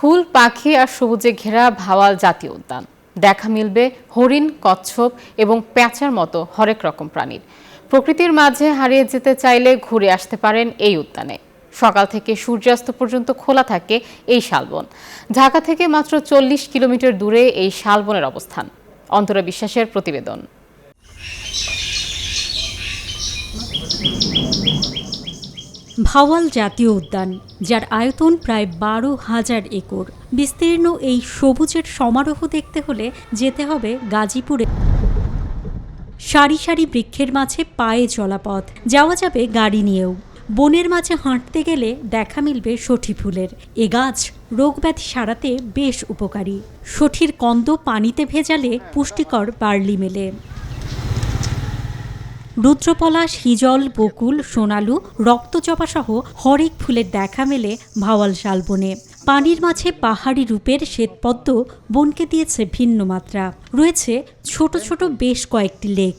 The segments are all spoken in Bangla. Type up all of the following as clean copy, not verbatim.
ফুল, পাখি আর সবুজে ঘেরা ভাওয়াল জাতীয় উদ্যান। দেখা মিলবে হরিণ, কচ্ছপ এবং পেঁচার মতো হরেক রকম প্রাণীর। প্রকৃতির মাঝে হারিয়ে যেতে চাইলে ঘুরে আসতে পারেন এই উদ্যানে। সকাল থেকে সূর্যাস্ত পর্যন্ত খোলা থাকে এই শালবন। ঢাকা থেকে মাত্র 40 কিলোমিটার দূরে এই শালবনের অবস্থান। অন্তরা বিশ্বাসের প্রতিবেদন। ভাওয়াল জাতীয় উদ্যান, যার আয়তন প্রায় 12,000 একর। বিস্তীর্ণ এই সবুজের সমারোহ দেখতে হলে যেতে হবে গাজীপুরে। সারি সারি বৃক্ষের মাঝে পায়ে চলা পথ, যাওয়া যাবে গাড়ি নিয়েও। বনের মাঝে হাঁটতে গেলে দেখা মিলবে শঠি ফুলের। এ গাছ রোগব্যাধি সারাতে বেশ উপকারী। শঠির কন্দ পানিতে ভেজালে পুষ্টিকর বার্লি মেলে। রুদ্রপলাশ, হিজল, বকুল, সোনালু, রক্তজবা সহ হরেক ফুলের দেখা মেলে ভাওয়াল শালবনে। পানির মাঝে পাহাড়ি রূপের শ্বেতপদ্ম বনকে দিয়েছে ভিন্ন মাত্রা। রয়েছে ছোট ছোট বেশ কয়েকটি লেক।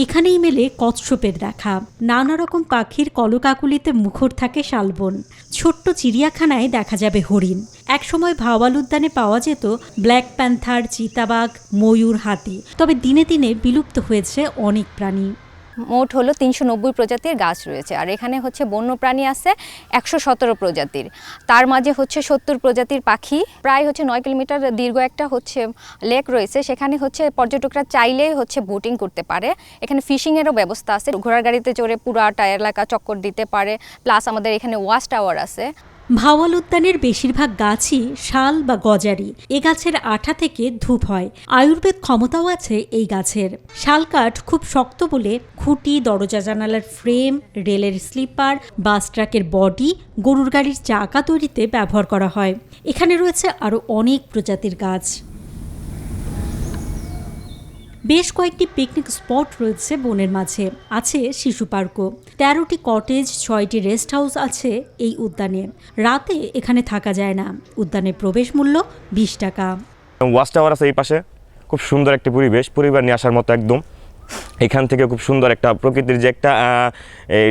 এখানেই মেলে কচ্ছপের দেখা। নানা রকম পাখির কলকাকুলিতে মুখর থাকে শালবন। ছোট্ট চিড়িয়াখানায় দেখা যাবে হরিণ। একসময় ভাওয়াল উদ্যানে পাওয়া যেত ব্ল্যাক প্যান্থার, চিতাবাঘ, ময়ূর, হাতি। তবে দিনে দিনে বিলুপ্ত হয়েছে অনেক প্রাণী। মোট হলো 390 প্রজাতির গাছ রয়েছে, আর এখানে হচ্ছে বন্যপ্রাণী আছে 117 প্রজাতির। তার মাঝে হচ্ছে 70 প্রজাতির পাখি। প্রায় হচ্ছে 9 কিলোমিটার দীর্ঘ একটা হচ্ছে লেক রয়েছে। সেখানে হচ্ছে পর্যটকরা চাইলেই হচ্ছে বোটিং করতে পারে। এখানে ফিশিংয়েরও ব্যবস্থা আছে। ঘোড়ার গাড়িতে চড়ে পুরাটা এলাকা চক্কর দিতে পারে। প্লাস আমাদের এখানে ওয়াচ টাওয়ার আছে। ভাওয়াল উদ্যানের বেশিরভাগ গাছই শাল বা গজারি। এ গাছের আঠা থেকে ধূপ হয়। আয়ুর্বেদ ক্ষমতাও আছে এই গাছের। শাল কাঠ খুব শক্ত বলে খুঁটি, দরজা জানালার ফ্রেম, রেলের স্লিপার, বাস ট্রাকের বডি, গরুর গাড়ির চাকা তৈরিতে ব্যবহার করা হয়। এখানে রয়েছে আরও অনেক প্রজাতির গাছ। বেশ কয়েকটি পিকনিক স্পট রয়েছে বনের মাঝে। আছে শিশু পার্কও। 13টি কটেজ, 6টি রেস্ট হাউস আছে এই উদ্যানে। রাতে এখানে থাকা যায় না। উদ্যানের প্রবেশ মূল্য 20 টাকা। ওয়াচ টাওয়ার আছে এই পাশে। খুব সুন্দর একটি পরিবেশ, পরিবার নিয়ে আসার মতো একদম। এখান থেকে খুব সুন্দর একটা প্রকৃতির যে একটা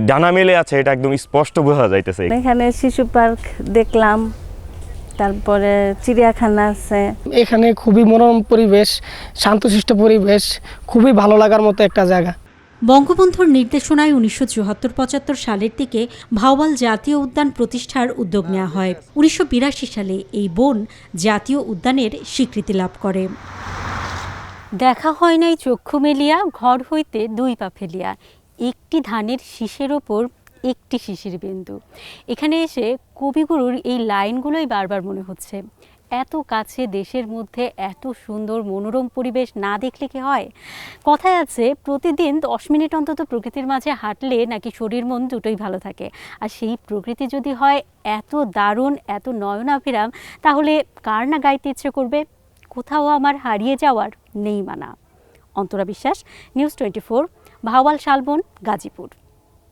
ডানা মেলে আছে, এটা একদম স্পষ্ট বোঝা যাইতেছে। এখানে শিশু পার্ক দেখলাম, তারপরে চিড়িয়াখানা আছে। এখানে খুবই মনোরম পরিবেশ, শান্তশিষ্ট পরিবেশ, খুবই ভালো লাগার মতো একটা জায়গা। বঙ্গবন্ধুর নির্দেশনায় 1974-75 সালের দিকে ভাওয়াল জাতীয় উদ্যান প্রতিষ্ঠার উদ্যোগ নেওয়া হয়। 1982 সালে এই বন জাতীয় উদ্যানের স্বীকৃতি লাভ করে। দেখা হয় নাই চক্ষু মেলিয়া, ঘর হইতে 2 পা ফেলিয়া। একটি ধানের শীষের ওপর একটি শিশির বিন্দু। এখানে এসে কবিগুরুর এই লাইনগুলোই বারবার মনে হচ্ছে। এত কাছে দেশের মধ্যে এত সুন্দর মনোরম পরিবেশ না দেখলে কি হয়? কথায় আছে প্রতিদিন 10 মিনিট অন্তত প্রকৃতির মাঝে হাঁটলে নাকি শরীর মন দুটোই ভালো থাকে। আর সেই প্রকৃতি যদি হয় এত দারুণ, এত নয়নাভিরাম, তাহলে কার না গাইতে ইচ্ছে করবে? কোথাও আমার হারিয়ে যাওয়ার নেই মানা। অন্তরা বিশ্বাস, নিউজ 24, ভাওয়াল শালবন, গাজীপুর।